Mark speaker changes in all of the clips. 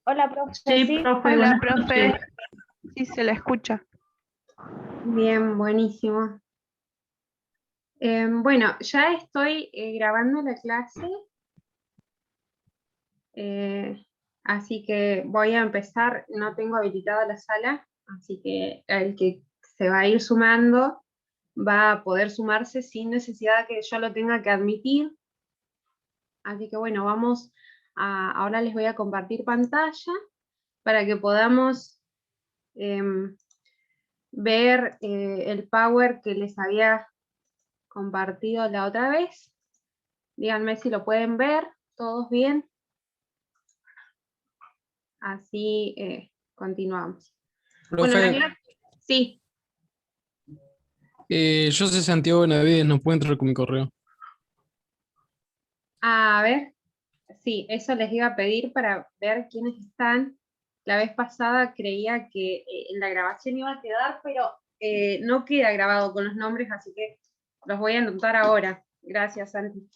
Speaker 1: Hola, profe,
Speaker 2: Sí,
Speaker 1: sí.
Speaker 2: profe,
Speaker 3: Hola,
Speaker 2: buenas
Speaker 3: profe.
Speaker 2: noches.
Speaker 3: Sí, se la escucha.
Speaker 1: Bien, buenísimo. Bueno, ya estoy grabando la clase, eh, así que voy a empezar. No tengo habilitada la sala, así que el que se va a ir sumando va a poder sumarse sin necesidad que yo lo tenga que admitir. Así que bueno, ahora les voy a compartir pantalla para que podamos em, ver el Power que les había compartido la otra vez. Díganme si lo pueden ver, todos bien. Así continuamos. Bueno,
Speaker 4: Profe,
Speaker 1: sí,
Speaker 4: yo soy Santiago Benavides, no puedo entrar con mi correo.
Speaker 1: a ver, sí, eso les iba a pedir para ver quiénes están. La vez pasada creía que en la grabación iba a quedar, pero no queda grabado con los nombres, así que los voy a anotar ahora. Gracias, Santi.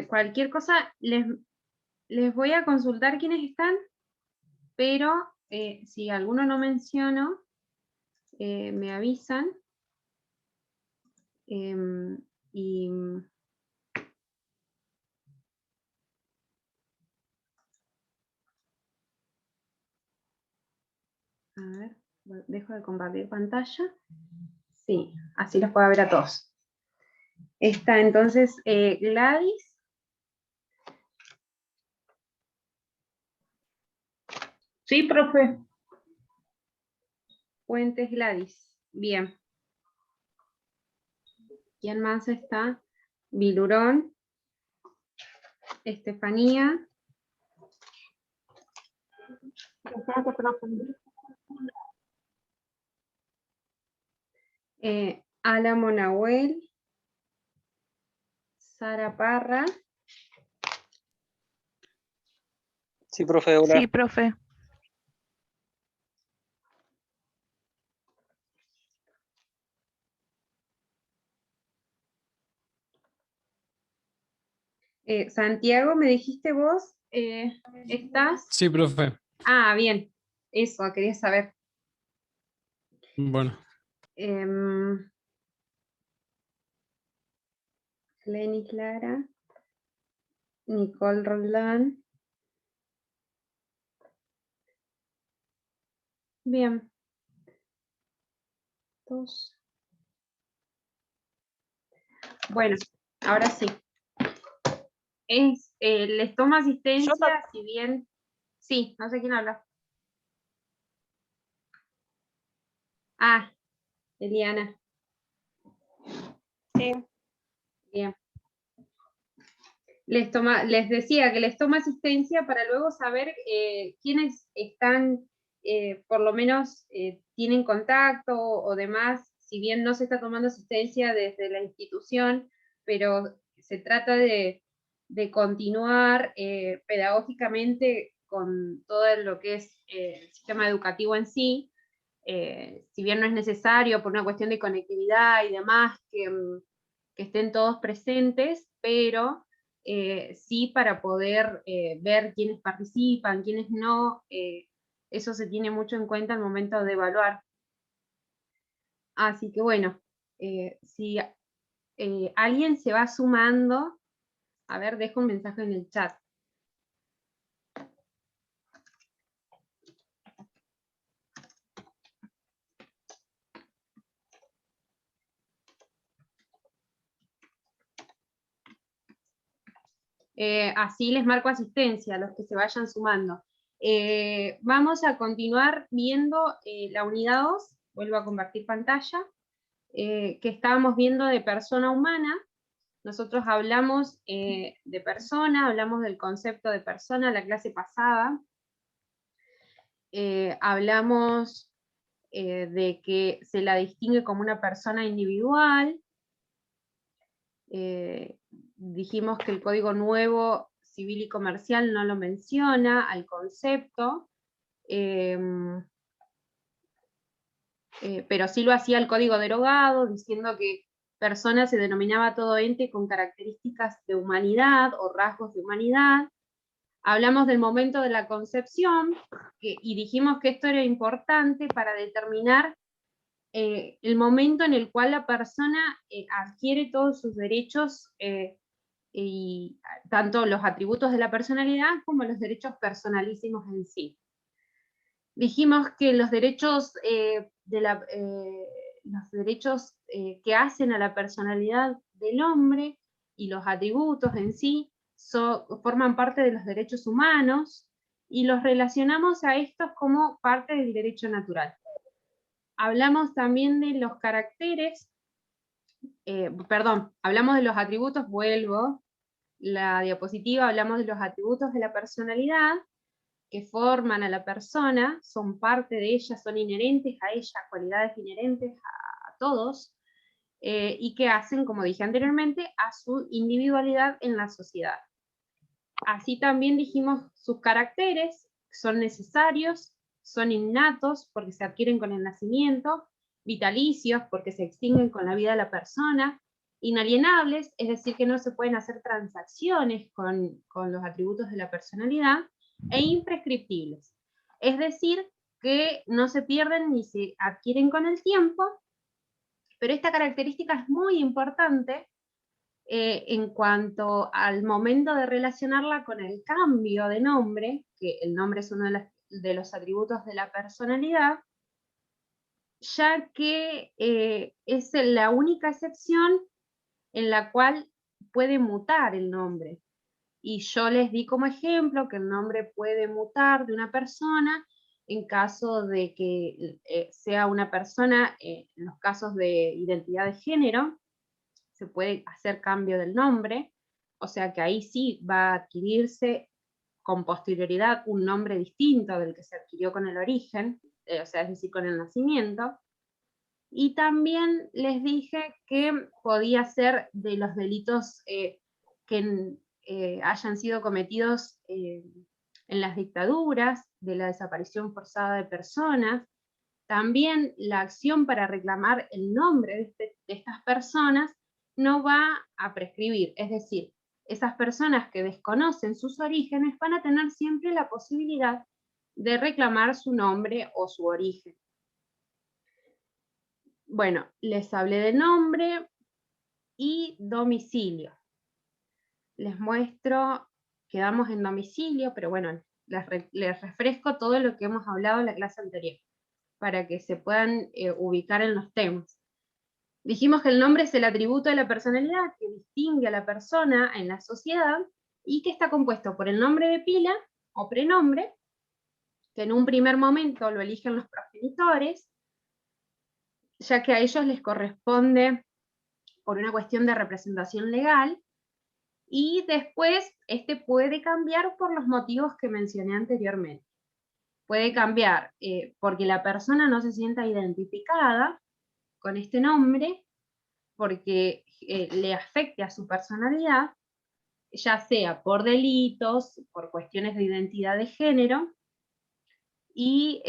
Speaker 1: Cualquier cosa, les voy a consultar quiénes están, pero si alguno no menciono, me avisan. Y a ver, dejo de compartir pantalla. Sí, así los puedo ver a todos. Está entonces Gladys.
Speaker 2: Sí, profe.
Speaker 1: Fuentes Gladys. Bien. ¿Quién más está? Bilurón. Estefanía. Álamo Nahuel. Sara Parra.
Speaker 5: Sí, profe, hola.
Speaker 3: Sí, profe.
Speaker 1: Santiago, ¿me dijiste vos? ¿Estás?
Speaker 4: Sí, profe.
Speaker 1: Ah, bien. Eso, quería saber.
Speaker 4: Bueno,
Speaker 1: Lenny Clara. Nicole Roldán. Bien. Dos. Bueno, ahora sí. Les tomo asistencia, si bien... Sí, no sé quién habla. Ah, Eliana.
Speaker 2: Sí.
Speaker 1: Bien. Les decía que les tomo asistencia para luego saber quiénes están, por lo menos tienen contacto o demás, si bien no se está tomando asistencia desde la institución, pero se trata de continuar pedagógicamente con todo lo que es el sistema educativo en sí, si bien no es necesario por una cuestión de conectividad y demás que estén todos presentes, pero sí para poder ver quiénes participan, quiénes no, eso se tiene mucho en cuenta al momento de evaluar. Así que bueno, si alguien se va sumando, a ver, dejo un mensaje en el chat. Así les marco asistencia a los que se vayan sumando. Vamos a continuar viendo la unidad 2, vuelvo a compartir pantalla, que estábamos viendo de persona humana. Nosotros hablamos de persona, hablamos del concepto de persona la clase pasada, hablamos de que se la distingue como una persona individual, dijimos que el Código Nuevo Civil y Comercial no lo menciona al concepto, pero sí lo hacía el Código Derogado, diciendo que persona se denominaba todo ente con características de humanidad o rasgos de humanidad. Hablamos del momento de la concepción, y dijimos que esto era importante para determinar el momento en el cual la persona adquiere todos sus derechos, y tanto los atributos de la personalidad como los derechos personalísimos en sí. Dijimos que los derechos, los derechos que hacen a la personalidad del hombre y los atributos en sí forman parte de los derechos humanos, y los relacionamos a estos como parte del derecho natural. Hablamos también de los caracteres, hablamos de los atributos, vuelvo la diapositiva, hablamos de los atributos de la personalidad que forman a la persona, son parte de ella, son inherentes a ella, cualidades inherentes a todos, y que hacen, como dije anteriormente, a su individualidad en la sociedad. Así también dijimos sus caracteres, son necesarios, son innatos porque se adquieren con el nacimiento, vitalicios porque se extinguen con la vida de la persona, inalienables, es decir, que no se pueden hacer transacciones con los atributos de la personalidad, e imprescriptibles, es decir, que no se pierden ni se adquieren con el tiempo, pero esta característica es muy importante en cuanto al momento de relacionarla con el cambio de nombre, que el nombre es uno de los atributos de la personalidad, ya que es la única excepción en la cual puede mutar el nombre. Y yo les di como ejemplo que el nombre puede mutar de una persona en caso de que sea una persona, en los casos de identidad de género, se puede hacer cambio del nombre, o sea que ahí sí va a adquirirse con posterioridad un nombre distinto del que se adquirió con el origen, o sea, es decir, con el nacimiento. Y también les dije que podía ser de los delitos que hayan sido cometidos en las dictaduras, de la desaparición forzada de personas. También la acción para reclamar el nombre de estas personas no va a prescribir, es decir, esas personas que desconocen sus orígenes van a tener siempre la posibilidad de reclamar su nombre o su origen. Bueno, les hablé de nombre y domicilio. Les muestro, quedamos en domicilio, pero bueno, les refresco todo lo que hemos hablado en la clase anterior, para que se puedan ubicar en los temas. Dijimos que el nombre es el atributo de la personalidad que distingue a la persona en la sociedad, y que está compuesto por el nombre de pila o prenombre, que en un primer momento lo eligen los progenitores, ya que a ellos les corresponde por una cuestión de representación legal, y después este puede cambiar por los motivos que mencioné anteriormente. Puede cambiar porque la persona no se sienta identificada con este nombre, porque le afecte a su personalidad, ya sea por delitos, por cuestiones de identidad de género, y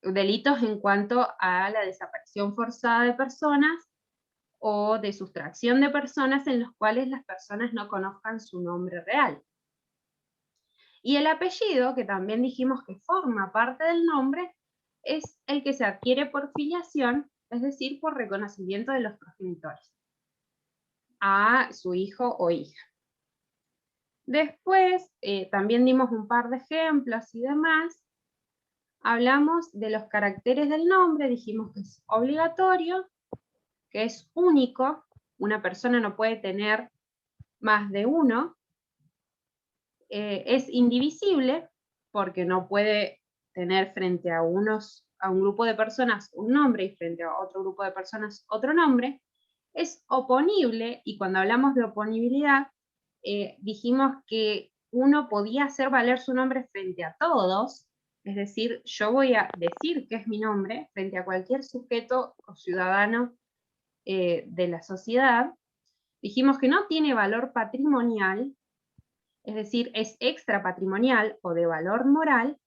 Speaker 1: delitos en cuanto a la desaparición forzada de personas, o de sustracción de personas en los cuales las personas no conozcan su nombre real. Y el apellido, que también dijimos que forma parte del nombre, es el que se adquiere por filiación, es decir, por reconocimiento de los progenitores a su hijo o hija. Después, también dimos un par de ejemplos y demás. Hablamos de los caracteres del nombre, dijimos que es obligatorio, que es único, una persona no puede tener más de uno, es indivisible, porque no puede tener frente a un grupo de personas un nombre y frente a otro grupo de personas otro nombre, es oponible, y cuando hablamos de oponibilidad, dijimos que uno podía hacer valer su nombre frente a todos, es decir, yo voy a decir que es mi nombre frente a cualquier sujeto o ciudadano de la sociedad. Dijimos que no tiene valor patrimonial, es decir, es extrapatrimonial o de valor moral,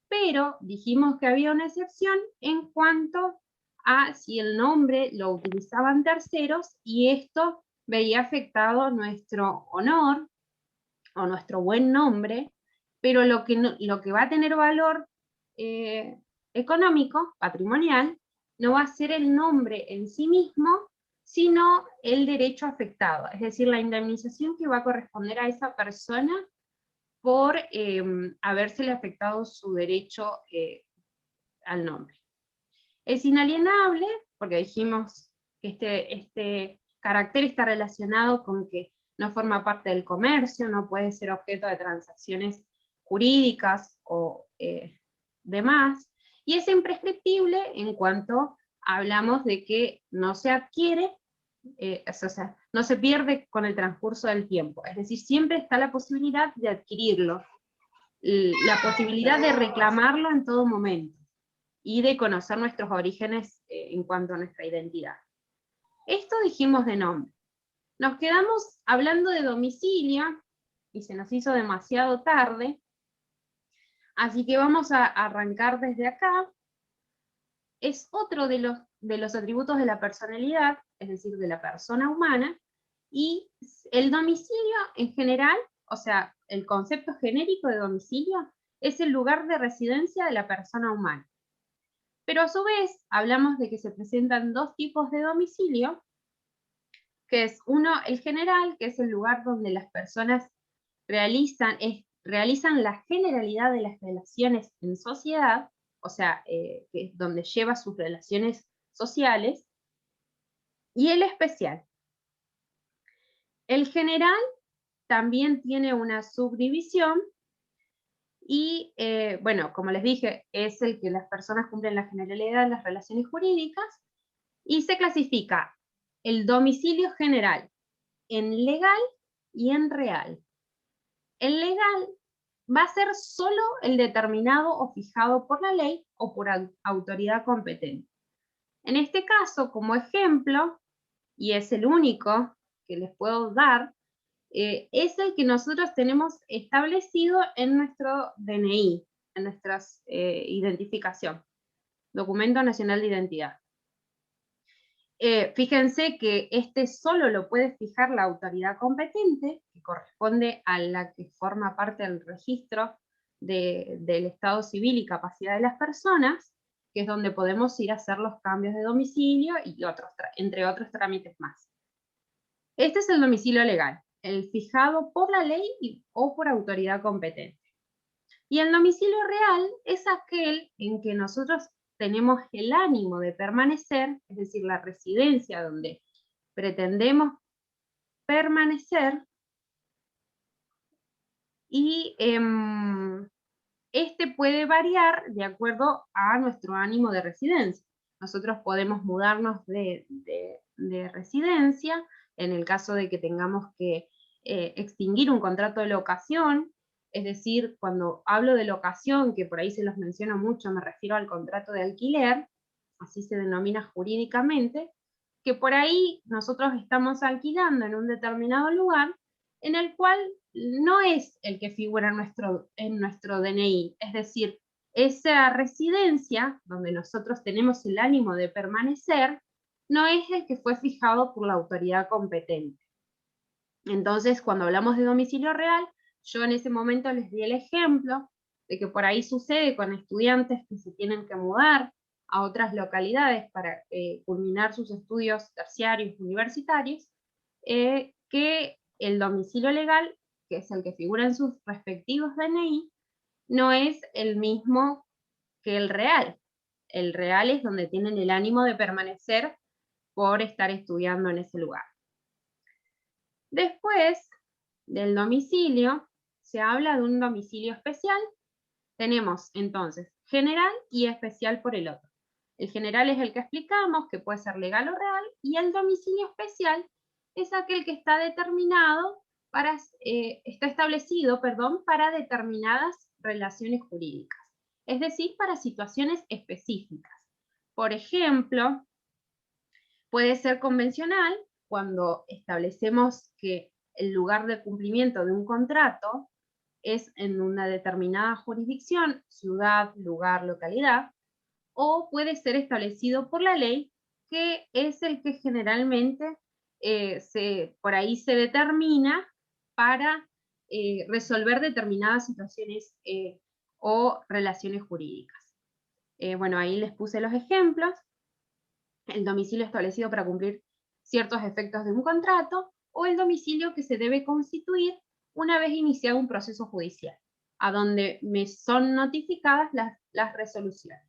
Speaker 1: pero dijimos que había una excepción en cuanto a si el nombre lo utilizaban terceros y esto veía afectado nuestro honor o nuestro buen nombre, pero lo que va a tener valor económico, patrimonial, no va a ser el nombre en sí mismo, sino el derecho afectado, es decir, la indemnización que va a corresponder a esa persona por habérsele afectado su derecho al nombre. Es inalienable, porque dijimos que este carácter está relacionado con que no forma parte del comercio, no puede ser objeto de transacciones jurídicas o demás, y es imprescriptible en cuanto hablamos de que no se adquiere, o sea, no se pierde con el transcurso del tiempo, es decir, siempre está la posibilidad de adquirirlo, la posibilidad de reclamarlo en todo momento, y de conocer nuestros orígenes en cuanto a nuestra identidad. Esto dijimos de nombre. Nos quedamos hablando de domicilio, y se nos hizo demasiado tarde, así que vamos a arrancar desde acá. Es otro de los atributos de la personalidad, es decir, de la persona humana, y el domicilio en general, o sea, el concepto genérico de domicilio, es el lugar de residencia de la persona humana. Pero a su vez, hablamos de que se presentan dos tipos de domicilio, que es uno, el general, que es el lugar donde las personas realizan la generalidad de las relaciones en sociedad, o sea, que es donde lleva sus relaciones sociales, y el especial. El general también tiene una subdivisión, y bueno, como les dije, es el que las personas cumplen la generalidad de las relaciones jurídicas, y se clasifica el domicilio general en legal y en real. El legal va a ser solo el determinado o fijado por la ley o por autoridad competente. En este caso, como ejemplo, y es el único que les puedo dar, es el que nosotros tenemos establecido en nuestro DNI, en nuestra identificación, Documento Nacional de Identidad. Fíjense que este solo lo puede fijar la autoridad competente, que corresponde a la que forma parte del registro del Estado Civil y Capacidad de las Personas, que es donde podemos ir a hacer los cambios de domicilio y entre otros trámites más. Este es el domicilio legal, el fijado por la ley o por autoridad competente. Y el domicilio real es aquel en que nosotros tenemos el ánimo de permanecer, es decir, la residencia donde pretendemos permanecer, y este puede variar de acuerdo a nuestro ánimo de residencia. Nosotros podemos mudarnos de residencia en el caso de que tengamos que extinguir un contrato de locación. Es decir, cuando hablo de locación, que por ahí se los menciono mucho, me refiero al contrato de alquiler, así se denomina jurídicamente, que por ahí nosotros estamos alquilando en un determinado lugar, en el cual no es el que figura en nuestro DNI, es decir, esa residencia donde nosotros tenemos el ánimo de permanecer, no es el que fue fijado por la autoridad competente. Entonces, cuando hablamos de domicilio real, yo en ese momento les di el ejemplo de que por ahí sucede con estudiantes que se tienen que mudar a otras localidades para culminar sus estudios terciarios universitarios, que el domicilio legal, que es el que figura en sus respectivos DNI, no es el mismo que el real. El real es donde tienen el ánimo de permanecer por estar estudiando en ese lugar. Después del domicilio, se habla de un domicilio especial. Tenemos entonces general y especial por el otro. El general es el que explicamos, que puede ser legal o real, y el domicilio especial es aquel que está determinado está establecido, para determinadas relaciones jurídicas, es decir, para situaciones específicas. Por ejemplo, puede ser convencional cuando establecemos que el lugar de cumplimiento de un contrato es en una determinada jurisdicción, ciudad, lugar, localidad, o puede ser establecido por la ley, que es el que generalmente por ahí se determina para resolver determinadas situaciones o relaciones jurídicas. Bueno, ahí les puse los ejemplos. El domicilio establecido para cumplir ciertos efectos de un contrato, o el domicilio que se debe constituir una vez iniciado un proceso judicial, a donde me son notificadas las resoluciones.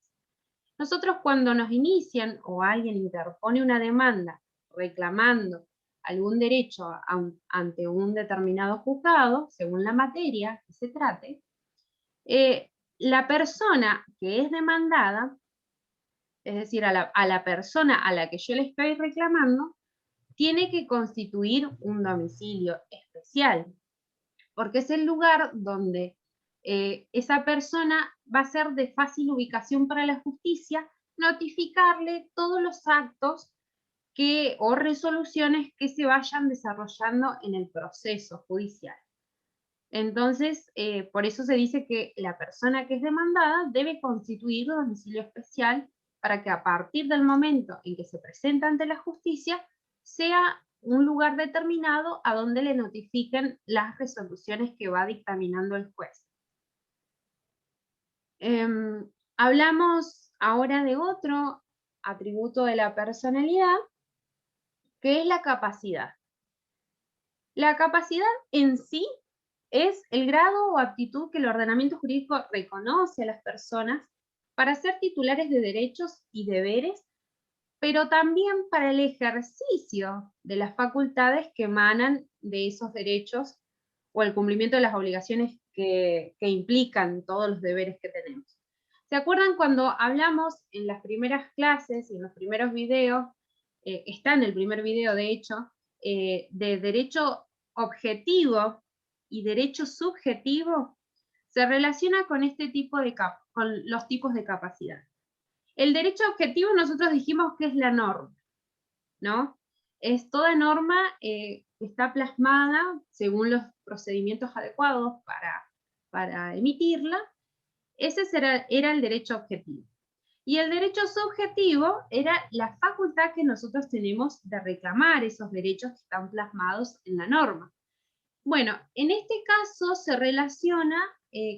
Speaker 1: Nosotros, cuando nos inician o alguien interpone una demanda reclamando algún derecho ante un determinado juzgado, según la materia que se trate, la persona que es demandada, es decir, a la persona a la que yo le estoy reclamando, tiene que constituir un domicilio especial, porque es el lugar donde esa persona va a ser de fácil ubicación para la justicia, notificarle todos los actos o resoluciones que se vayan desarrollando en el proceso judicial. Entonces, por eso se dice que la persona que es demandada debe constituir un domicilio especial para que a partir del momento en que se presenta ante la justicia, sea un lugar determinado a donde le notifiquen las resoluciones que va dictaminando el juez. Hablamos ahora de otro atributo de la personalidad, que es la capacidad. La capacidad en sí es el grado o aptitud que el ordenamiento jurídico reconoce a las personas para ser titulares de derechos y deberes, pero también para el ejercicio de las facultades que emanan de esos derechos o el cumplimiento de las obligaciones que implican todos los deberes que tenemos. ¿Se acuerdan cuando hablamos en las primeras clases y en los primeros videos, está en el primer video de hecho, de derecho objetivo y derecho subjetivo? Se relaciona con este tipo con los tipos de capacidad. El derecho objetivo nosotros dijimos que es la norma, ¿no? Es toda norma que está plasmada según los procedimientos adecuados para emitirla. Ese era el derecho objetivo. Y el derecho subjetivo era la facultad que nosotros tenemos de reclamar esos derechos que están plasmados en la norma. Bueno, en este caso se relaciona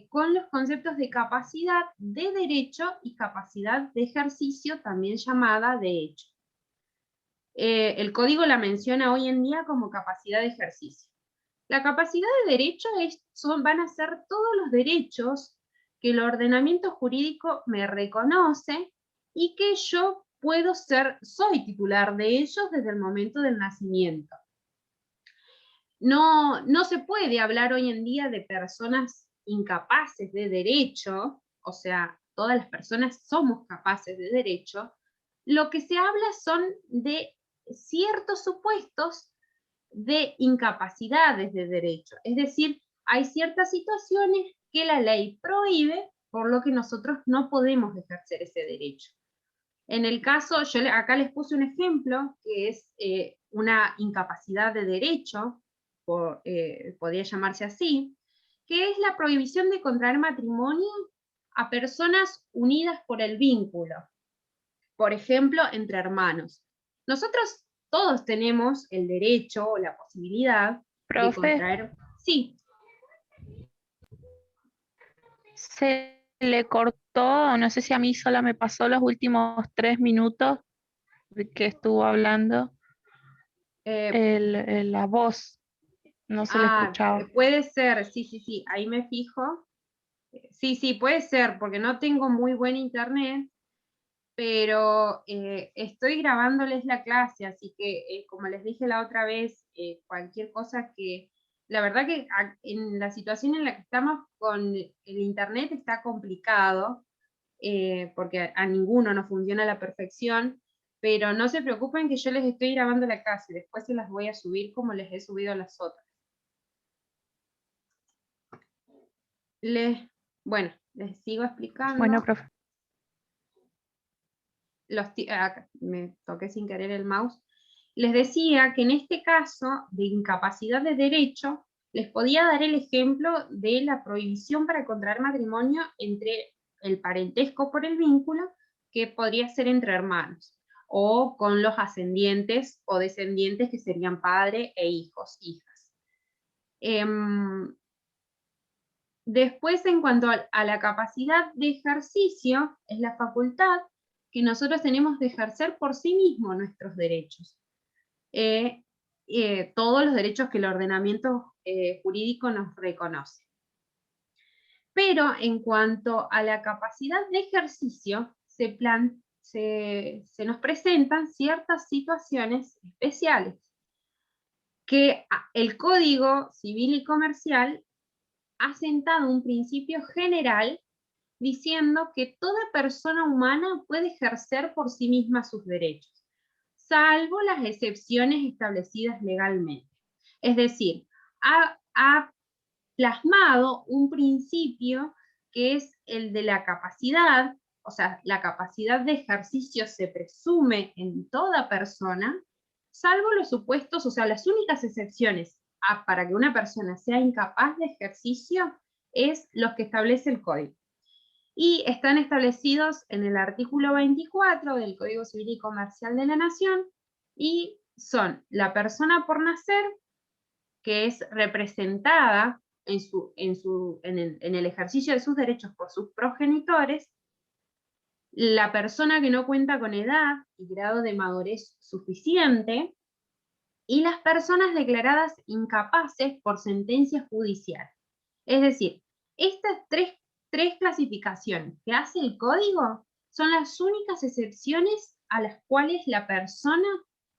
Speaker 1: con los conceptos de capacidad de derecho y capacidad de ejercicio, también llamada de hecho. El código la menciona hoy en día como capacidad de ejercicio. La capacidad de derecho van a ser todos los derechos que el ordenamiento jurídico me reconoce y que yo soy titular de ellos desde el momento del nacimiento. No se puede hablar hoy en día de personas incapaces de derecho, o sea, todas las personas somos capaces de derecho. Lo que se habla son de ciertos supuestos de incapacidades de derecho, es decir, hay ciertas situaciones que la ley prohíbe, por lo que nosotros no podemos ejercer ese derecho. En el caso, acá les puse un ejemplo, que es una incapacidad de derecho, podría llamarse así, que es la prohibición de contraer matrimonio a personas unidas por el vínculo, por ejemplo, entre hermanos. Nosotros todos tenemos el derecho o la posibilidad de contraer... Sí.
Speaker 3: Se le cortó, no sé si a mí sola me pasó los últimos 3 minutos de que estuvo hablando, la voz, no se le escuchaba.
Speaker 1: Puede ser, sí, ahí me fijo. Sí, puede ser, porque no tengo muy buen internet, pero estoy grabándoles la clase, así que como les dije la otra vez, cualquier cosa que... La verdad que en la situación en la que estamos con el internet está complicado, porque a ninguno nos funciona a la perfección, pero no se preocupen que yo les estoy grabando la clase, después se las voy a subir como les he subido a las otras. Bueno, les sigo explicando.
Speaker 3: Bueno, profe.
Speaker 1: Me toqué sin querer el mouse. Les decía que en este caso de incapacidad de derecho, les podía dar el ejemplo de la prohibición para contraer matrimonio entre el parentesco por el vínculo, que podría ser entre hermanos, o con los ascendientes o descendientes que serían padre e hijos, hijas. Después, en cuanto a la capacidad de ejercicio, es la facultad que nosotros tenemos de ejercer por sí mismos nuestros derechos. Todos los derechos que el ordenamiento jurídico nos reconoce. Pero en cuanto a la capacidad de ejercicio, se nos presentan ciertas situaciones especiales que el Código Civil y Comercial ha sentado un principio general diciendo que toda persona humana puede ejercer por sí misma sus derechos, salvo las excepciones establecidas legalmente. Es decir, ha plasmado un principio que es el de la capacidad, o sea, la capacidad de ejercicio se presume en toda persona, salvo los supuestos, o sea, las únicas excepciones para que una persona sea incapaz de ejercicio es los que establece el Código. Y están establecidos en el artículo 24 del Código Civil y Comercial de la Nación, y son la persona por nacer, que es representada en el ejercicio de sus derechos por sus progenitores, la persona que no cuenta con edad y grado de madurez suficiente, y las personas declaradas incapaces por sentencia judicial. Es decir, estas tres clasificaciones que hace el código son las únicas excepciones a las cuales la persona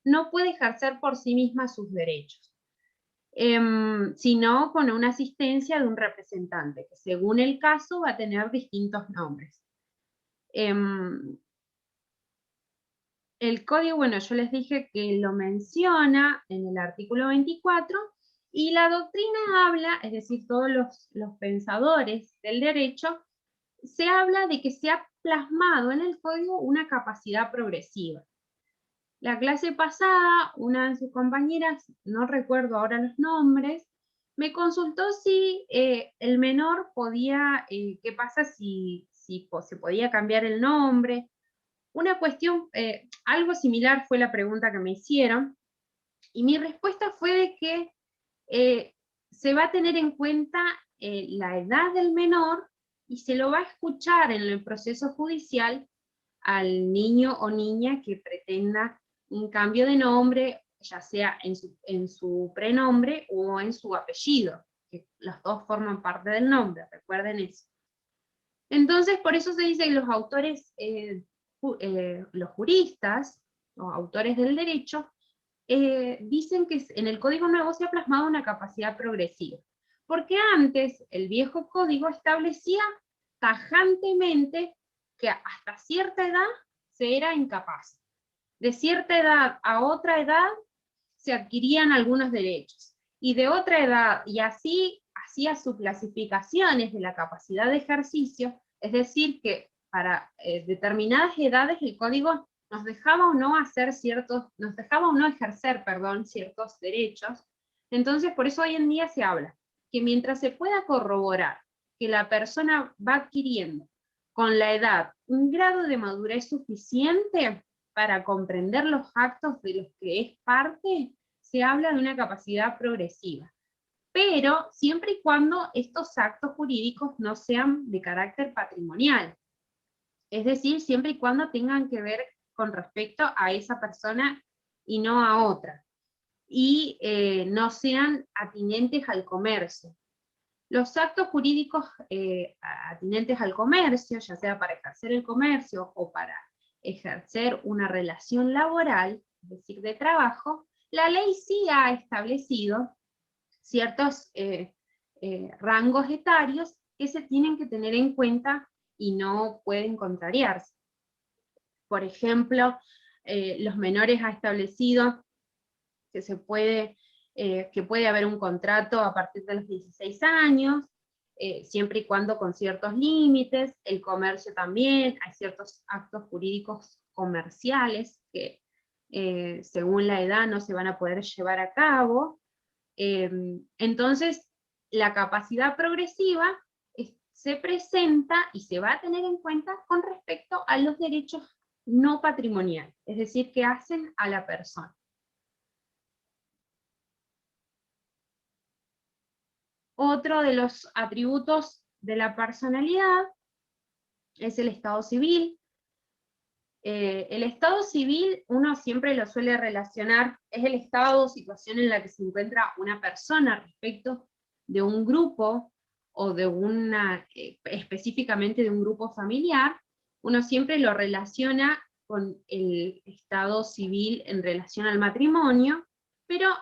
Speaker 1: no puede ejercer por sí misma sus derechos, sino con una asistencia de un representante, que según el caso va a tener distintos nombres. El código, bueno, yo les dije que lo menciona en el artículo 24, y la doctrina habla, es decir, todos los pensadores del derecho, se habla de que se ha plasmado en el código una capacidad progresiva. La clase pasada, una de sus compañeras, no recuerdo ahora los nombres, me consultó si el menor podía, qué pasa si se podía cambiar el nombre. Una cuestión, algo similar fue la pregunta que me hicieron, y mi respuesta fue de que se va a tener en cuenta la edad del menor, y se lo va a escuchar en el proceso judicial al niño o niña que pretenda un cambio de nombre, ya sea en su prenombre o en su apellido, que los dos forman parte del nombre, recuerden eso. Entonces, por eso se dice que los autores, los juristas, o autores del derecho, dicen que en el Código Nuevo se ha plasmado una capacidad progresiva, porque antes el viejo código establecía tajantemente que hasta cierta edad se era incapaz. De cierta edad a otra edad se adquirían algunos derechos, y de otra edad, y así hacía sus clasificaciones de la capacidad de ejercicio, es decir, que para determinadas edades el código nos dejaba o no ejercer, ciertos derechos. Entonces, por eso hoy en día se habla que mientras se pueda corroborar que la persona va adquiriendo con la edad un grado de madurez suficiente para comprender los actos de los que es parte, se habla de una capacidad progresiva. Pero siempre y cuando estos actos jurídicos no sean de carácter patrimonial. Es decir, siempre y cuando tengan que ver con respecto a esa persona y no a otra. Y no sean atinentes al comercio. Los actos jurídicos atinentes al comercio, ya sea para ejercer el comercio o para ejercer una relación laboral, es decir, de trabajo, la ley sí ha establecido ciertos rangos etarios que se tienen que tener en cuenta y no pueden contrariarse. Por ejemplo, los menores ha establecido que puede haber un contrato a partir de los 16 años, siempre y cuando con ciertos límites. El comercio también, hay ciertos actos jurídicos comerciales que según la edad no se van a poder llevar a cabo. Entonces, la capacidad progresiva se presenta y se va a tener en cuenta con respecto a los derechos no patrimoniales, es decir, que hacen a la persona. Otro de los atributos de la personalidad es el estado civil. El estado civil uno siempre lo suele relacionar, es el estado o situación en la que se encuentra una persona respecto de un grupo o de específicamente de un grupo familiar. Uno siempre lo relaciona con el estado civil en relación al matrimonio, pero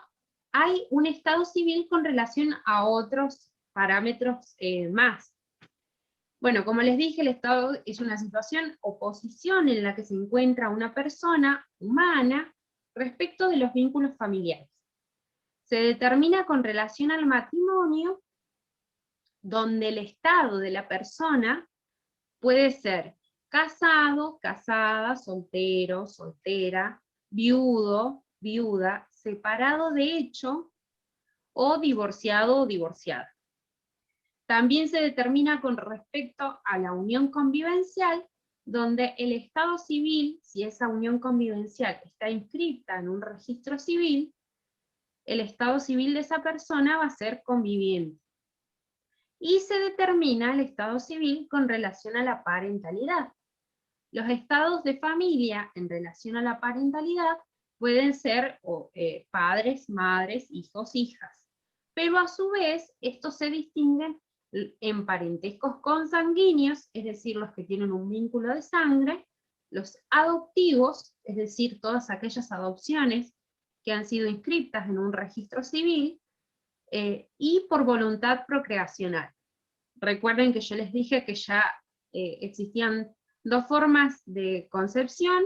Speaker 1: hay un estado civil con relación a otros parámetros más. Bueno, como les dije, el estado es una situación o posición en la que se encuentra una persona humana respecto de los vínculos familiares. Se determina con relación al matrimonio, donde el estado de la persona puede ser casado, casada, soltero, soltera, viudo, viuda, separado de hecho, o divorciado o divorciada. También se determina con respecto a la unión convivencial, donde el estado civil, si esa unión convivencial está inscrita en un registro civil, el estado civil de esa persona va a ser conviviente. Y se determina el estado civil con relación a la parentalidad. Los estados de familia en relación a la parentalidad pueden ser padres, madres, hijos, hijas. Pero a su vez, estos se distinguen en parentescos consanguíneos, es decir, los que tienen un vínculo de sangre, los adoptivos, es decir, todas aquellas adopciones que han sido inscritas en un registro civil, y por voluntad procreacional. Recuerden que yo les dije que ya existían dos formas de concepción,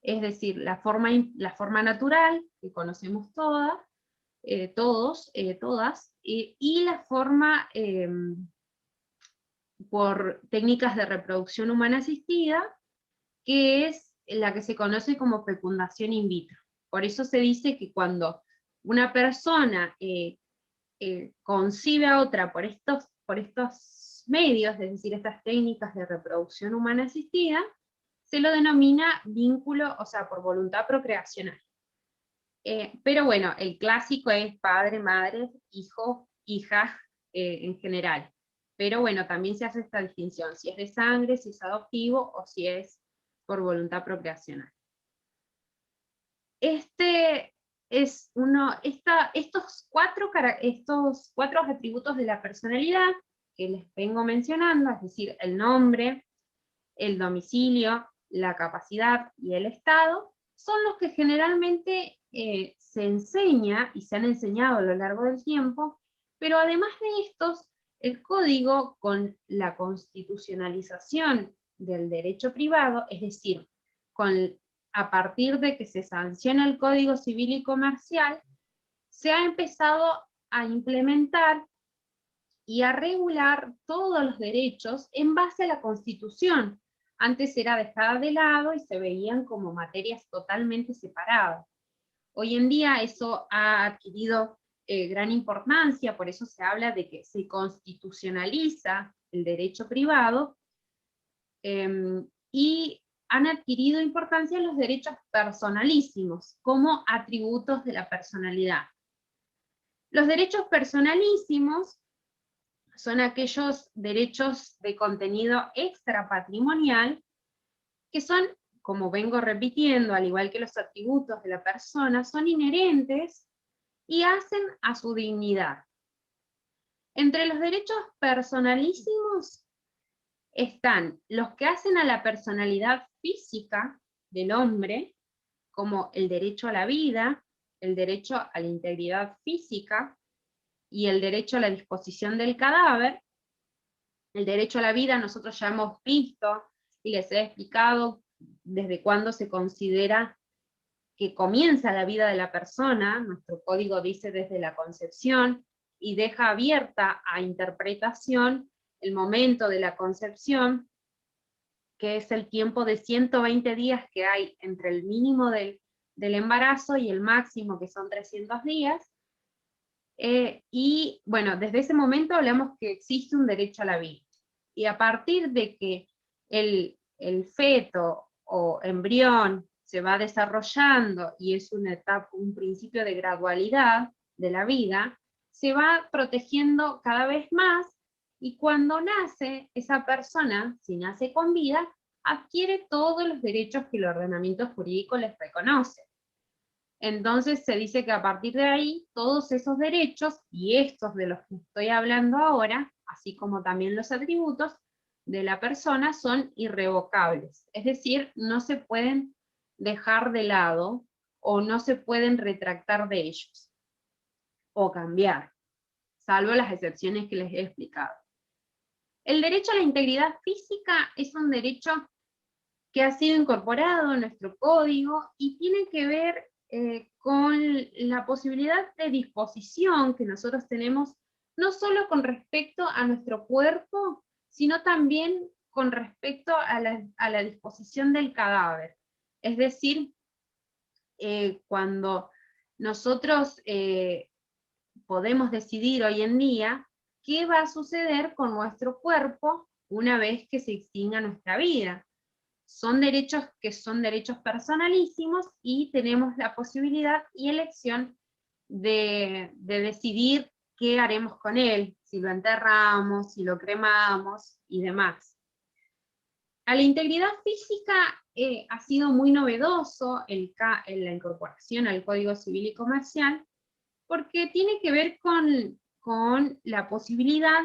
Speaker 1: es decir, la forma natural, que conocemos todas, todas, y la forma por técnicas de reproducción humana asistida, que es la que se conoce como fecundación in vitro. Por eso se dice que cuando una persona concibe a otra por estos medios, es decir, estas técnicas de reproducción humana asistida, se lo denomina vínculo, o sea, por voluntad procreacional. Pero bueno, el clásico es padre, madre, hijo, hija, en general. Pero bueno, también se hace esta distinción, si es de sangre, si es adoptivo, o si es por voluntad procreacional. Estos cuatro atributos de la personalidad que les vengo mencionando, es decir, el nombre, el domicilio, la capacidad y el estado, son los que generalmente se enseña y se han enseñado a lo largo del tiempo, pero además de estos, el código con la constitucionalización del derecho privado, es decir, a partir de que se sanciona el Código Civil y Comercial, se ha empezado a implementar y a regular todos los derechos en base a la Constitución. Antes era dejada de lado y se veían como materias totalmente separadas. Hoy en día eso ha adquirido gran importancia, por eso se habla de que se constitucionaliza el derecho privado, y han adquirido importancia los derechos personalísimos como atributos de la personalidad. Los derechos personalísimos son aquellos derechos de contenido extrapatrimonial que son, como vengo repitiendo, al igual que los atributos de la persona, son inherentes y hacen a su dignidad. Entre los derechos personalísimos están los que hacen a la personalidad física del hombre, como el derecho a la vida, el derecho a la integridad física y el derecho a la disposición del cadáver. El derecho a la vida nosotros ya hemos visto y les he explicado desde cuándo se considera que comienza la vida de la persona. Nuestro código dice desde la concepción y deja abierta a interpretación el momento de la concepción, que es el tiempo de 120 días que hay entre el mínimo del embarazo y el máximo, que son 300 días. Y bueno, desde ese momento hablamos que existe un derecho a la vida. y a partir de que el feto o embrión se va desarrollando y es una etapa, un principio de gradualidad de la vida, se va protegiendo cada vez más, y cuando nace esa persona, si nace con vida, adquiere todos los derechos que el ordenamiento jurídico les reconoce. Entonces se dice que a partir de ahí, todos esos derechos, y estos de los que estoy hablando ahora, así como también los atributos de la persona, son irrevocables. Es decir, no se pueden dejar de lado, o no se pueden retractar de ellos, o cambiar, salvo las excepciones que les he explicado. El derecho a la integridad física es un derecho que ha sido incorporado en nuestro código y tiene que ver con la posibilidad de disposición que nosotros tenemos, no solo con respecto a nuestro cuerpo, sino también con respecto a la disposición del cadáver. Es decir, cuando nosotros podemos decidir hoy en día qué va a suceder con nuestro cuerpo una vez que se extinga nuestra vida. Son derechos que son derechos personalísimos, y tenemos la posibilidad y elección de decidir qué haremos con él, si lo enterramos, si lo cremamos y demás. A la integridad física ha sido muy novedoso la incorporación al Código Civil y Comercial, porque tiene que ver con la posibilidad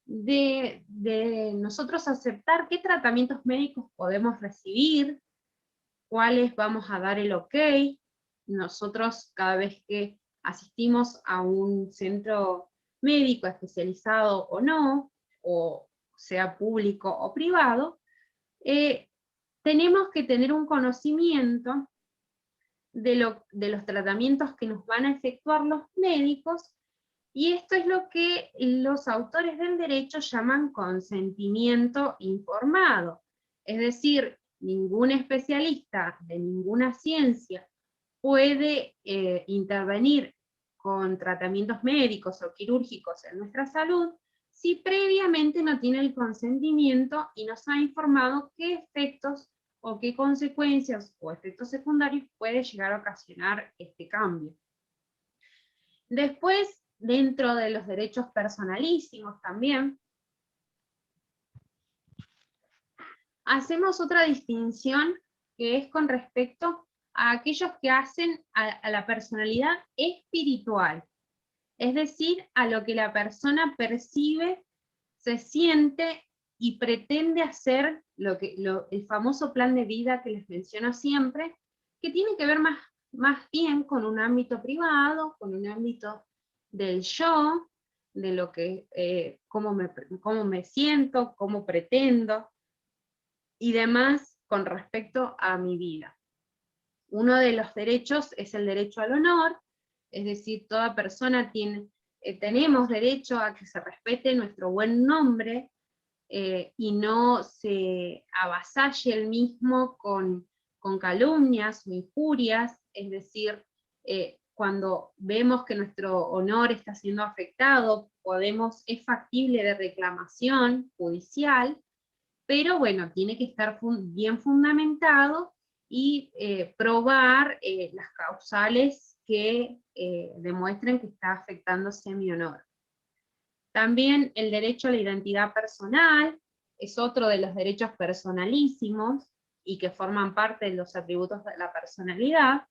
Speaker 1: de nosotros aceptar qué tratamientos médicos podemos recibir, cuáles vamos a dar el ok. Nosotros, cada vez que asistimos a un centro médico especializado o no, o sea público o privado, tenemos que tener un conocimiento de los tratamientos que nos van a efectuar los médicos, y esto es lo que los autores del derecho llaman consentimiento informado. Es decir, ningún especialista de ninguna ciencia puede intervenir con tratamientos médicos o quirúrgicos en nuestra salud si previamente no tiene el consentimiento y nos ha informado qué efectos o qué consecuencias o efectos secundarios puede llegar a ocasionar este cambio. Después, dentro de los derechos personalísimos también, hacemos otra distinción que es con respecto a aquellos que hacen a la personalidad espiritual, es decir, a lo que la persona percibe, se siente y pretende hacer, el famoso plan de vida que les menciono siempre, que tiene que ver más bien con un ámbito privado, con un ámbito del yo, de lo que, cómo me siento, cómo pretendo, y demás con respecto a mi vida. Uno de los derechos es el derecho al honor, es decir, toda persona tenemos derecho a que se respete nuestro buen nombre, y no se avasalle el mismo con calumnias o injurias. Es decir, cuando vemos que nuestro honor está siendo afectado, es factible de reclamación judicial, pero bueno, tiene que estar bien fundamentado y probar las causales que demuestren que está afectándose mi honor. También el derecho a la identidad personal es otro de los derechos personalísimos y que forman parte de los atributos de la personalidad.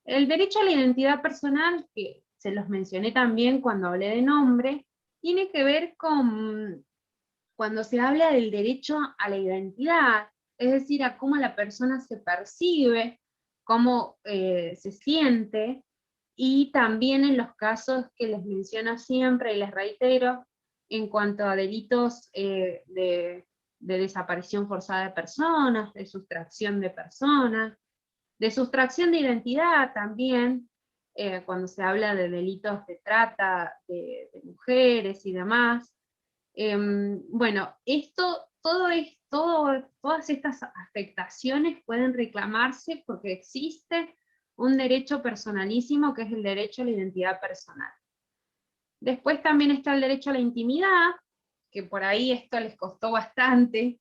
Speaker 1: El derecho a la identidad personal, que se los mencioné también cuando hablé de nombre, tiene que ver con cuando se habla del derecho a la identidad, es decir, a cómo la persona se percibe, cómo se siente, y también en los casos que les menciono siempre y les reitero, en cuanto a delitos de desaparición forzada de personas, de sustracción de personas, de sustracción de identidad también, cuando se habla de delitos de trata de mujeres y demás. Bueno, todas estas afectaciones pueden reclamarse porque existe un derecho personalísimo que es el derecho a la identidad personal. Después también está el derecho a la intimidad, que por ahí esto les costó bastante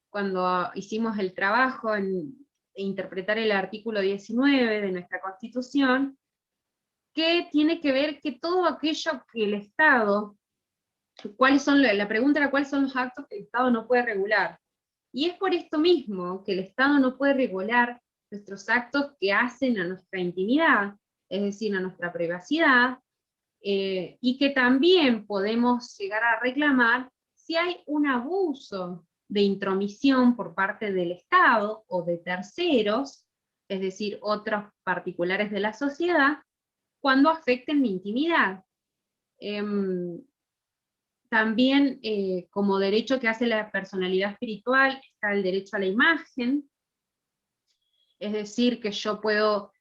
Speaker 1: cuando hicimos el trabajo en interpretar el artículo 19 de nuestra Constitución, que tiene que ver que todo aquello que el Estado, la pregunta era cuáles son los actos que el Estado no puede regular. Y es por esto mismo que el Estado no puede regular nuestros actos que hacen a nuestra intimidad, es decir, a nuestra privacidad, y que también podemos llegar a reclamar si hay un abuso de intromisión por parte del Estado o de terceros, es decir, otros particulares de la sociedad, cuando afecten mi intimidad. También, como derecho que hace la personalidad espiritual, está el derecho a la imagen, es decir, que yo puedo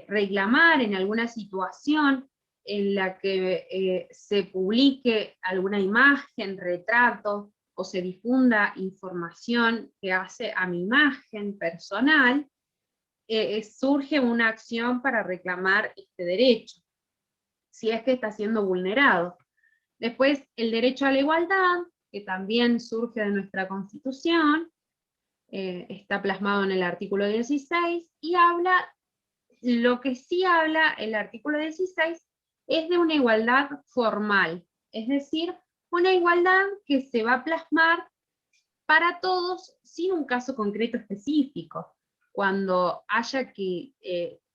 Speaker 1: reclamar en alguna situación en la que se publique alguna imagen, retrato, o se difunda información que hace a mi imagen personal, surge una acción para reclamar este derecho, si es que está siendo vulnerado. Después, el derecho a la igualdad, que también surge de nuestra Constitución, está plasmado en el artículo 16, y lo que sí habla el artículo 16 es de una igualdad formal, es decir, una igualdad que se va a plasmar para todos sin un caso concreto específico. Cuando haya que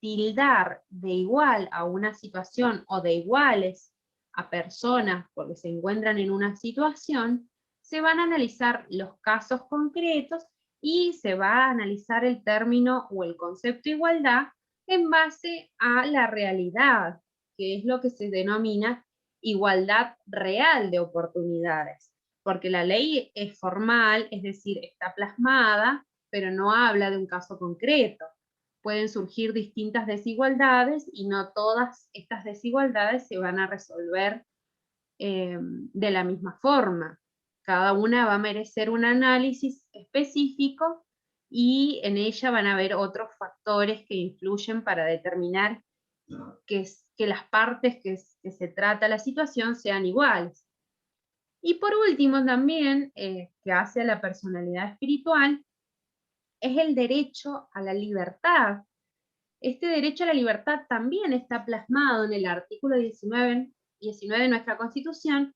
Speaker 1: tildar de igual a una situación o de iguales a personas porque se encuentran en una situación, se van a analizar los casos concretos y se va a analizar el término o el concepto igualdad en base a la realidad, que es lo que se denomina igualdad real de oportunidades. Porque la ley es formal, es decir, está plasmada, pero no habla de un caso concreto. Pueden surgir distintas desigualdades y no todas estas desigualdades se van a resolver de la misma forma. Cada una va a merecer un análisis específico y en ella van a haber otros factores que influyen para determinar que las partes que se trata la situación sean iguales. Y por último también, que hace a la personalidad espiritual, es el derecho a la libertad. Este derecho a la libertad también está plasmado en el artículo 19 de nuestra Constitución,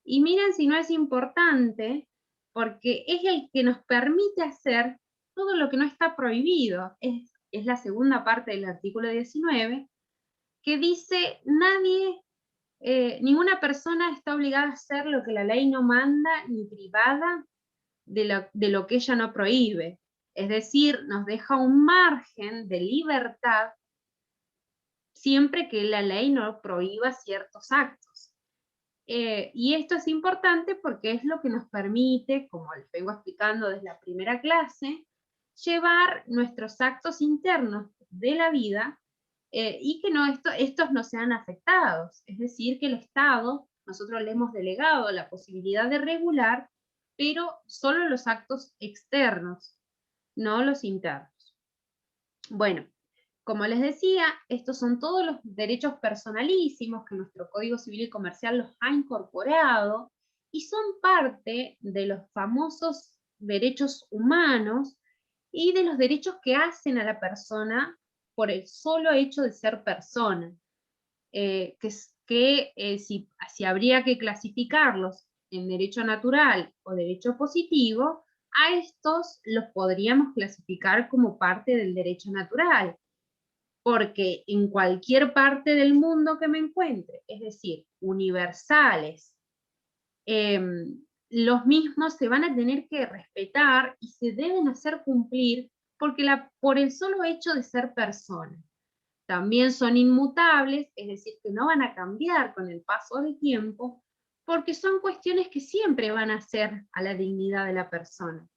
Speaker 1: y miren si no es importante, porque es el que nos permite hacer todo lo que no está prohibido. Es la segunda parte del artículo 19, que dice, ninguna persona está obligada a hacer lo que la ley no manda, ni privada de lo que ella no prohíbe. Es decir, nos deja un margen de libertad siempre que la ley no prohíba ciertos actos. Y esto es importante porque es lo que nos permite, como les vengo explicando desde la primera clase, llevar nuestros actos internos de la vida y que estos no sean afectados. Es decir, que el Estado, nosotros le hemos delegado la posibilidad de regular, pero solo los actos externos, no los internos. Bueno, como les decía, estos son todos los derechos personalísimos que nuestro Código Civil y Comercial los ha incorporado y son parte de los famosos derechos humanos y de los derechos que hacen a la persona por el solo hecho de ser persona. Si habría que clasificarlos en derecho natural o derecho positivo, a estos los podríamos clasificar como parte del derecho natural, porque en cualquier parte del mundo que me encuentre, es decir, universales, los mismos se van a tener que respetar y se deben hacer cumplir por el solo hecho de ser persona. También son inmutables, es decir, que no van a cambiar con el paso del tiempo, porque son cuestiones que siempre van a ser a la dignidad de la persona.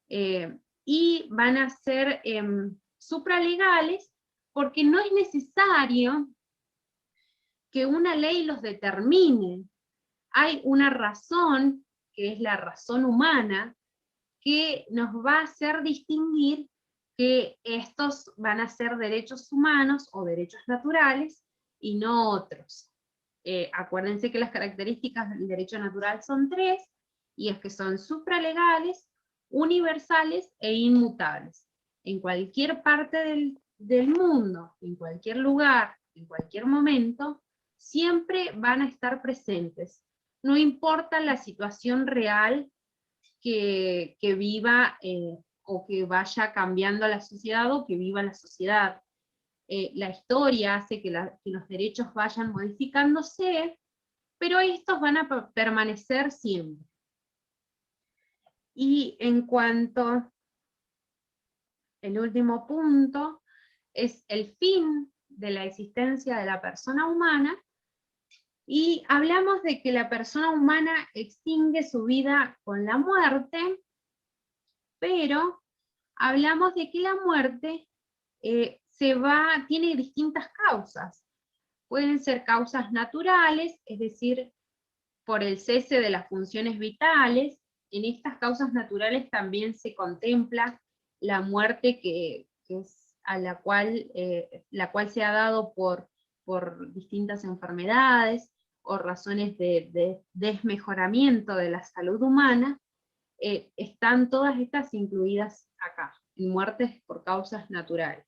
Speaker 1: Y van a ser supralegales, porque no es necesario que una ley los determine. Hay una razón, que es la razón humana, que nos va a hacer distinguir que estos van a ser derechos humanos o derechos naturales y no otros. Acuérdense que las características del derecho natural son 3, y es que son supralegales, universales e inmutables. En cualquier parte del mundo, en cualquier lugar, en cualquier momento, siempre van a estar presentes. No importa la situación real que viva o que vaya cambiando la sociedad o que viva la sociedad. La historia hace que los derechos vayan modificándose, pero estos van a permanecer siempre. Y en cuanto, el último punto, es el fin de la existencia de la persona humana, y hablamos de que la persona humana extingue su vida con la muerte, pero hablamos de que la muerte tiene distintas causas. Pueden ser causas naturales, es decir, por el cese de las funciones vitales. En estas causas naturales también se contempla la muerte que es a la cual se ha dado por distintas enfermedades o razones de desmejoramiento de la salud humana. Están todas estas incluidas acá, en muertes por causas naturales.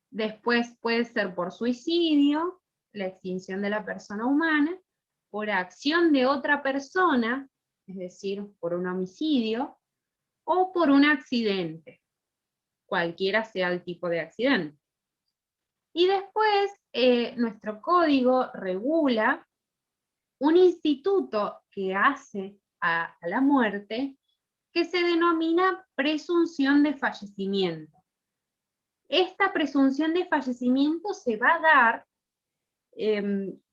Speaker 1: Después puede ser por suicidio, la extinción de la persona humana, por acción de otra persona, es decir, por un homicidio, o por un accidente, cualquiera sea el tipo de accidente. Y después, nuestro código regula un instituto que hace a la muerte, que se denomina presunción de fallecimiento. Esta presunción de fallecimiento se va a dar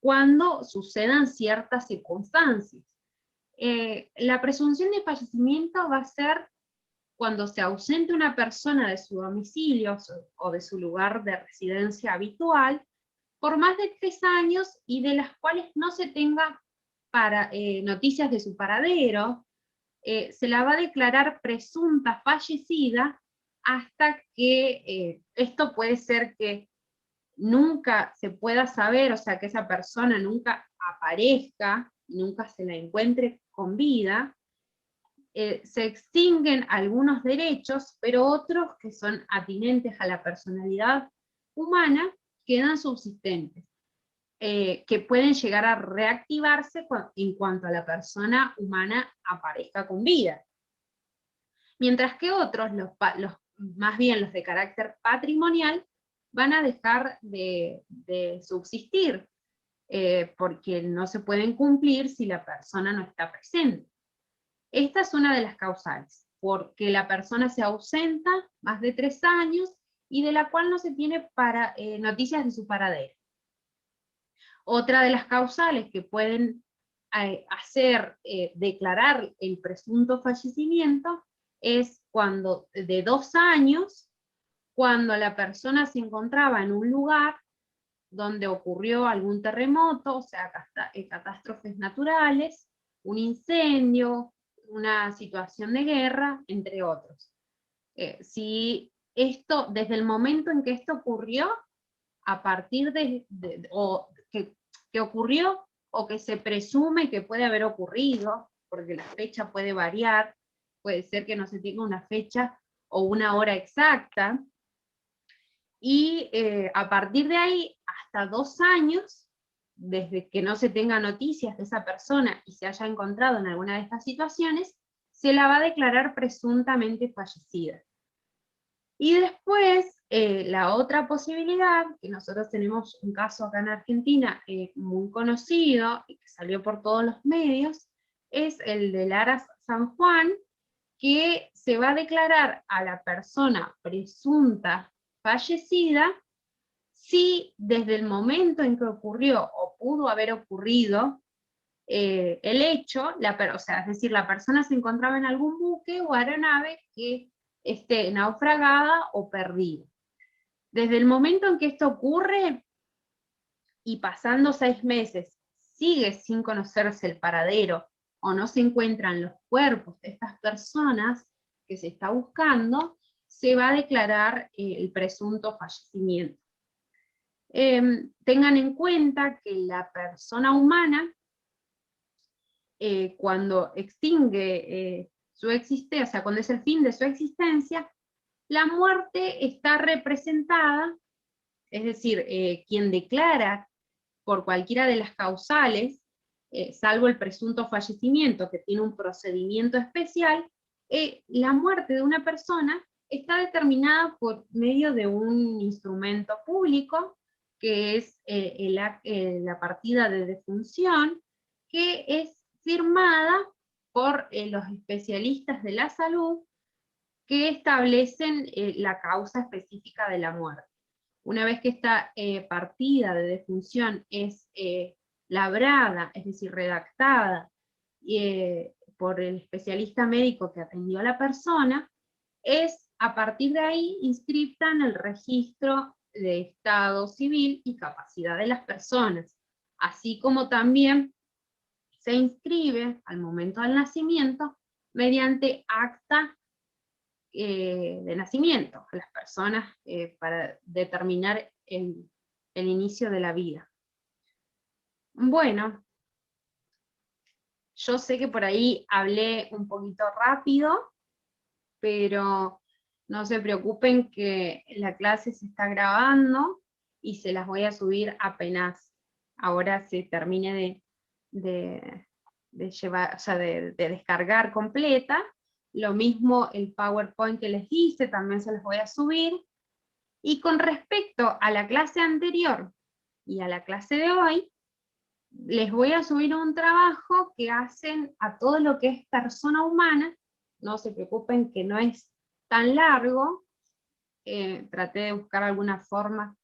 Speaker 1: cuando sucedan ciertas circunstancias. La presunción de fallecimiento va a ser cuando se ausente una persona de su domicilio o de su lugar de residencia habitual por más de 3 años y de las cuales no se tenga noticias de su paradero. Se la va a declarar presunta fallecida hasta que esto puede ser que nunca se pueda saber, o sea, que esa persona nunca aparezca, nunca se la encuentre con vida. Se extinguen algunos derechos, pero otros que son atinentes a la personalidad humana quedan subsistentes, que pueden llegar a reactivarse en cuanto a la persona humana aparezca con vida. Mientras que otros, más bien los de carácter patrimonial, van a dejar de subsistir, porque no se pueden cumplir si la persona no está presente. Esta es una de las causales, porque la persona se ausenta más de 3 años y de la cual no se tiene noticias de su paradero. Otra de las causales que pueden hacer declarar el presunto fallecimiento es cuando de 2 años, cuando la persona se encontraba en un lugar donde ocurrió algún terremoto, o sea, catástrofes naturales, un incendio, una situación de guerra, entre otros. Si esto, desde el momento en que esto ocurrió, a partir que ocurrió, o que se presume que puede haber ocurrido, porque la fecha puede variar, puede ser que no se tenga una fecha o una hora exacta, y a partir de ahí, hasta 2 años, desde que no se tenga noticias de esa persona y se haya encontrado en alguna de estas situaciones, se la va a declarar presuntamente fallecida. Y después, la otra posibilidad, que nosotros tenemos un caso acá en Argentina muy conocido, y que salió por todos los medios, es el de Lara San Juan, que se va a declarar a la persona presunta fallecida si desde el momento en que ocurrió o pudo haber ocurrido el hecho, o sea, es decir, la persona se encontraba en algún buque o aeronave que esté naufragada o perdida. Desde el momento en que esto ocurre, y pasando 6 meses, sigue sin conocerse el paradero, o no se encuentran los cuerpos de estas personas que se está buscando, se va a declarar el presunto fallecimiento. Tengan en cuenta que la persona humana cuando extingue su existencia, o sea, cuando es el fin de su existencia, la muerte está representada, es decir, quien declara por cualquiera de las causales, salvo el presunto fallecimiento, que tiene un procedimiento especial, la muerte de una persona está determinada por medio de un instrumento público, que es la partida de defunción, que es firmada por los especialistas de la salud que establecen la causa específica de la muerte. Una vez que esta partida de defunción es labrada, es decir, redactada por el especialista médico que atendió a la persona, es a partir de ahí inscripta en el registro de estado civil y capacidad de las personas, así como también se inscribe al momento del nacimiento mediante acta de nacimiento a las personas para determinar el inicio de la vida. Bueno, yo sé que por ahí hablé un poquito rápido, pero no se preocupen que la clase se está grabando y se las voy a subir apenas ahora se termine de llevar, o sea, de descargar completa. Lo mismo el PowerPoint que les hice, también se los voy a subir. Y con respecto a la clase anterior y a la clase de hoy, les voy a subir un trabajo que hacen a todo lo que es persona humana. No se preocupen que no es tan largo. Traté de buscar alguna forma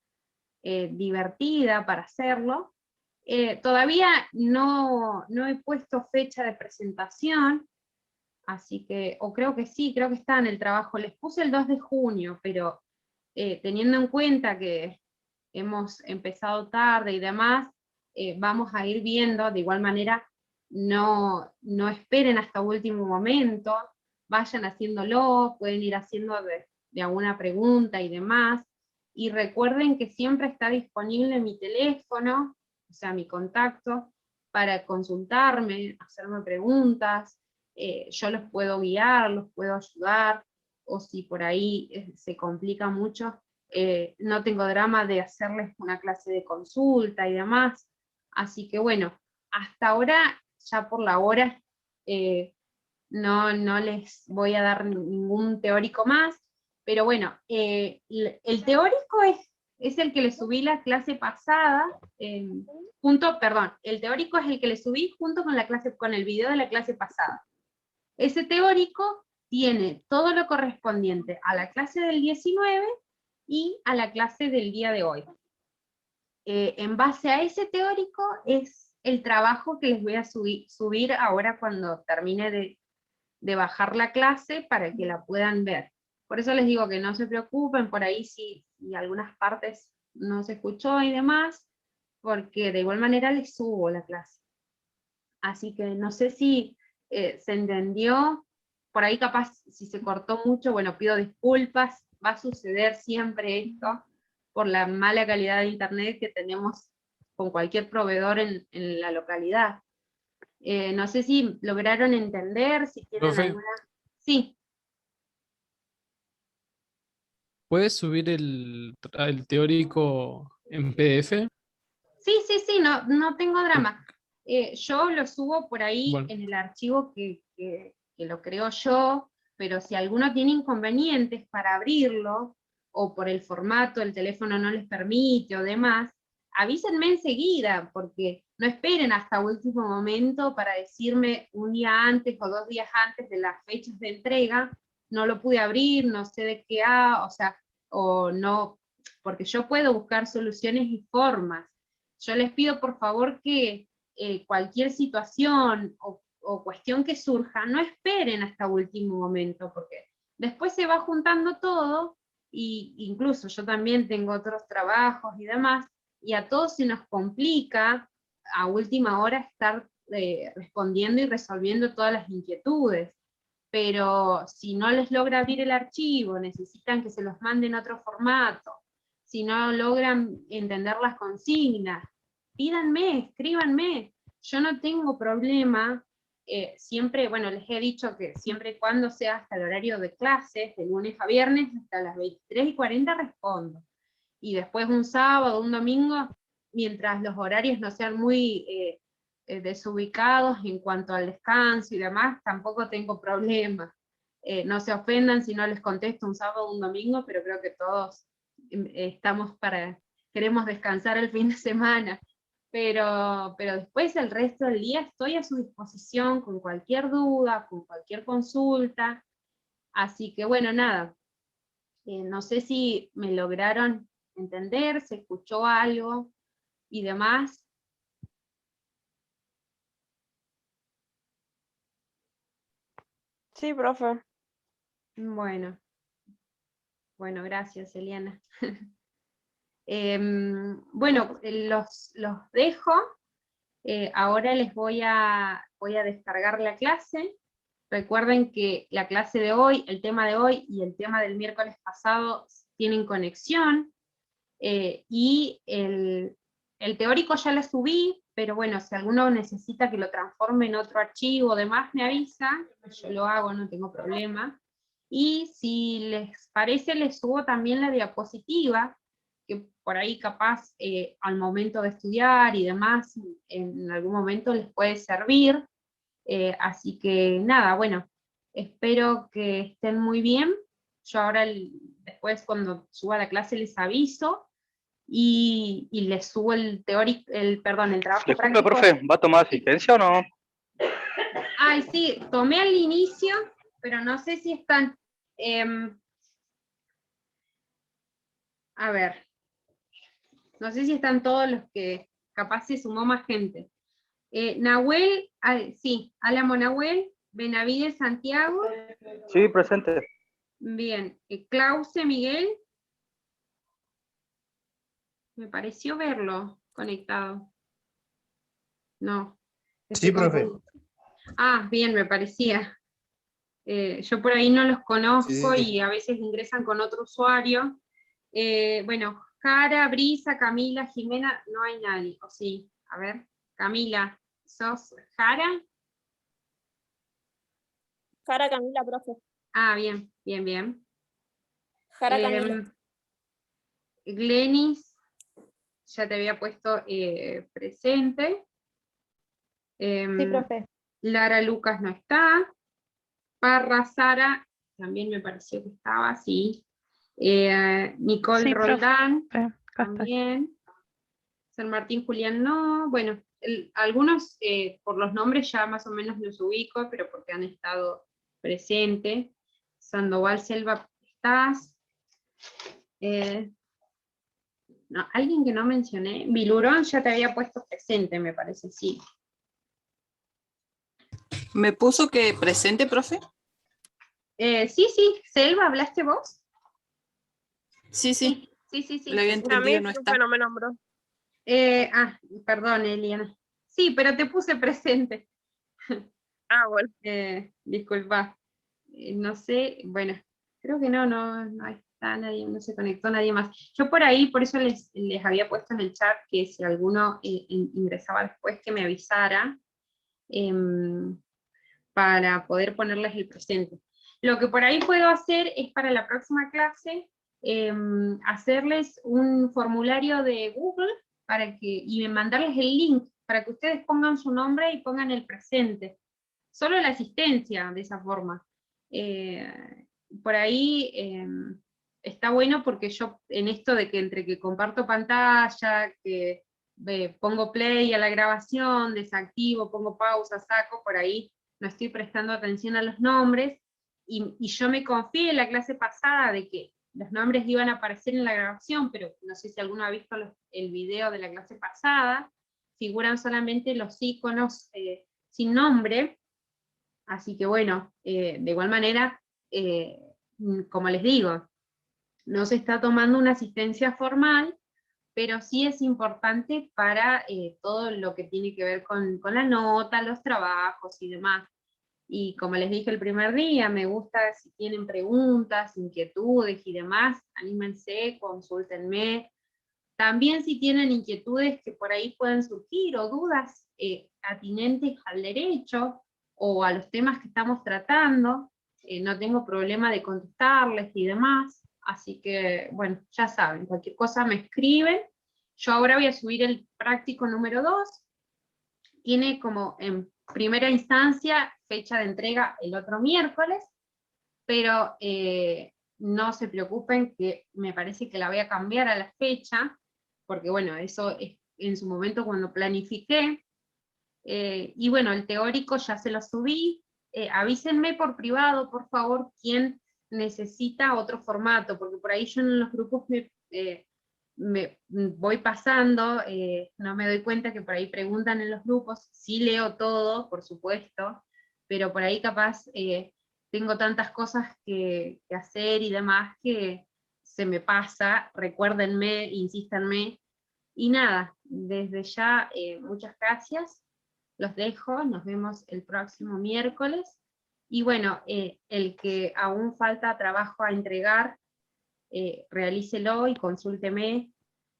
Speaker 1: divertida para hacerlo. Todavía no he puesto fecha de presentación, así que, o creo que sí, creo que está en el trabajo. Les puse el 2 de junio, pero teniendo en cuenta que hemos empezado tarde y demás, vamos a ir viendo. De igual manera, no esperen hasta último momento, vayan haciéndolo, pueden ir haciendo de alguna pregunta y demás, y recuerden que siempre está disponible mi teléfono, o sea, mi contacto, para consultarme, hacerme preguntas. Yo los puedo guiar, los puedo ayudar, o si por ahí se complica mucho, no tengo drama de hacerles una clase de consulta y demás. Así que bueno, hasta ahora, ya por la hora, no les voy a dar ningún teórico más, pero bueno, el teórico es el que le subí la clase pasada, el teórico es el que le subí junto con con el video de la clase pasada. Ese teórico tiene todo lo correspondiente a la clase del 19 y a la clase del día de hoy. En base a ese teórico es el trabajo que les voy a subir ahora cuando termine de bajar la clase para que la puedan ver. Por eso les digo que no se preocupen por ahí si algunas partes no se escuchó y demás, porque de igual manera les subo la clase. Así que no sé si se entendió, por ahí capaz si se cortó mucho, bueno, pido disculpas, va a suceder siempre esto, por la mala calidad de internet que tenemos con cualquier proveedor en la localidad. No sé si lograron entender, si tienen
Speaker 4: Profe,
Speaker 1: alguna... Sí.
Speaker 4: ¿puedes subir el teórico en PDF?
Speaker 1: Sí, no tengo drama. Yo lo subo por ahí
Speaker 4: Bueno,
Speaker 1: en el archivo que lo creo yo, pero si alguno tiene inconvenientes para abrirlo, o por el formato, el teléfono no les permite o demás, avísenme enseguida, porque no esperen hasta último momento para decirme un día antes o 2 días antes de las fechas de entrega, no lo pude abrir, no sé de qué o sea, o no, porque yo puedo buscar soluciones y formas. Yo les pido por favor que cualquier situación o cuestión que surja, no esperen hasta último momento, porque después se va juntando todo, y incluso yo también tengo otros trabajos y demás, y a todos se nos complica a última hora estar respondiendo y resolviendo todas las inquietudes. Pero si no les logra abrir el archivo, necesitan que se los mande en otro formato, si no logran entender las consignas, pídanme, escríbanme. Yo no tengo problema siempre, bueno, les he dicho que siempre y cuando sea hasta el horario de clases, de lunes a viernes, hasta las 23:40 respondo. Y después un sábado, un domingo, mientras los horarios no sean muy desubicados en cuanto al descanso y demás, tampoco tengo problema. No se ofendan si no les contesto un sábado o un domingo, pero creo que todos queremos descansar el fin de semana. Pero después el resto del día estoy a su disposición con cualquier duda, con cualquier consulta. Así que bueno, nada, no sé si me lograron entender, se escuchó algo y demás.
Speaker 6: Sí, profe.
Speaker 1: Bueno, gracias, Eliana. Bueno, los dejo. Ahora les voy a descargar la clase. Recuerden que la clase de hoy, el tema de hoy y el tema del miércoles pasado tienen conexión, y el teórico ya lo subí, pero bueno, si alguno necesita que lo transforme en otro archivo o demás, me avisa, yo lo hago, no tengo problema. Y si les parece, les subo también la diapositiva, que por ahí capaz al momento de estudiar y demás, en algún momento les puede servir. Así que nada, bueno, espero que estén muy bien. Yo ahora después cuando suba la clase les aviso y les subo el teórico, el trabajo
Speaker 5: Disculpe,
Speaker 1: práctico.
Speaker 5: profe, ¿va a tomar asistencia o no?
Speaker 1: Ay, sí, tomé al inicio, pero no sé si están. A ver, no sé si están todos los que capaz se sumó más gente. Nahuel, sí, Álamo Nahuel, Benavides Santiago.
Speaker 5: Sí, presente.
Speaker 1: Bien, Clause Miguel. Me pareció verlo conectado. No.
Speaker 7: Sí, profe.
Speaker 1: Ah, bien, me parecía. Yo por ahí no los conozco
Speaker 7: Sí.
Speaker 1: y a veces ingresan con otro usuario. Bueno, Jara, Brisa, Camila, Jimena, no hay nadie. O sí, a ver, Camila, ¿sos Jara?
Speaker 6: Jara Camila, profe.
Speaker 1: Ah, bien, bien, bien.
Speaker 6: Jara Camila.
Speaker 1: Glenis, ya te había puesto presente.
Speaker 6: Sí, profe.
Speaker 1: Lara Lucas no está. Parra Sara, también me pareció que estaba, sí. Nicole
Speaker 3: Sí, profe.
Speaker 1: Roldán,
Speaker 3: Acá estoy.
Speaker 1: también. San Martín Julián no. Bueno, algunos por los nombres ya más o menos los ubico, pero porque han estado presentes. Sandoval Selva, ¿estás? No, alguien que no mencioné. Bilurón ya te había puesto presente, me parece, sí.
Speaker 8: ¿Me puso que presente, profe?
Speaker 1: Sí, Selva, ¿hablaste vos?
Speaker 8: Sí, sí.
Speaker 1: Sí.
Speaker 8: Le había
Speaker 6: A mí
Speaker 8: entendido, no está.
Speaker 6: no me nombró.
Speaker 1: Perdón, Eliana. Sí, pero te puse presente.
Speaker 6: Ah, bueno.
Speaker 1: Disculpa. No sé, bueno, creo que no está nadie, no se conectó nadie más. Yo por ahí, por eso les había puesto en el chat que si alguno ingresaba después que me avisara, para poder ponerles el presente. Lo que por ahí puedo hacer es para la próxima clase hacerles un formulario de Google y mandarles el link para que ustedes pongan su nombre y pongan el presente. Solo la asistencia de esa forma. Por ahí está bueno porque yo en esto de que entre que comparto pantalla, que pongo play a la grabación, desactivo, pongo pausa, saco, por ahí no estoy prestando atención a los nombres, y yo me confié en la clase pasada de que los nombres iban a aparecer en la grabación, pero no sé si alguno ha visto el video de la clase pasada, figuran solamente los iconos sin nombre, así que bueno, de igual manera, como les digo, no se está tomando una asistencia formal, pero sí es importante para todo lo que tiene que ver con la nota, los trabajos y demás. Y como les dije el primer día, me gusta si tienen preguntas, inquietudes y demás, anímense, consúltenme. También si tienen inquietudes que por ahí pueden surgir o dudas atinentes al derecho, o a los temas que estamos tratando, no tengo problema de contestarles y demás, así que, bueno, ya saben, cualquier cosa me escriben. Yo ahora voy a subir el práctico número 2, tiene como en primera instancia fecha de entrega el otro miércoles, pero no se preocupen que me parece que la voy a cambiar a la fecha, porque bueno, eso es en su momento cuando planifiqué, y bueno, el teórico ya se lo subí. Avísenme por privado, por favor, quién necesita otro formato, porque por ahí yo en los grupos me voy pasando, no me doy cuenta que por ahí preguntan en los grupos, sí leo todo, por supuesto, pero por ahí capaz tengo tantas cosas que hacer y demás que se me pasa, recuérdenme, insístanme, y nada, desde ya muchas gracias, los dejo, nos vemos el próximo miércoles, y bueno, el que aún falta trabajo a entregar, realícelo y consúlteme.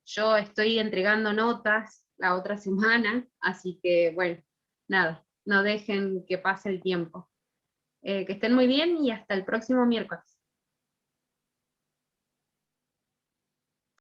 Speaker 1: Yo estoy entregando notas la otra semana, así que bueno, nada, no dejen que pase el tiempo. Que estén muy bien y hasta el próximo miércoles.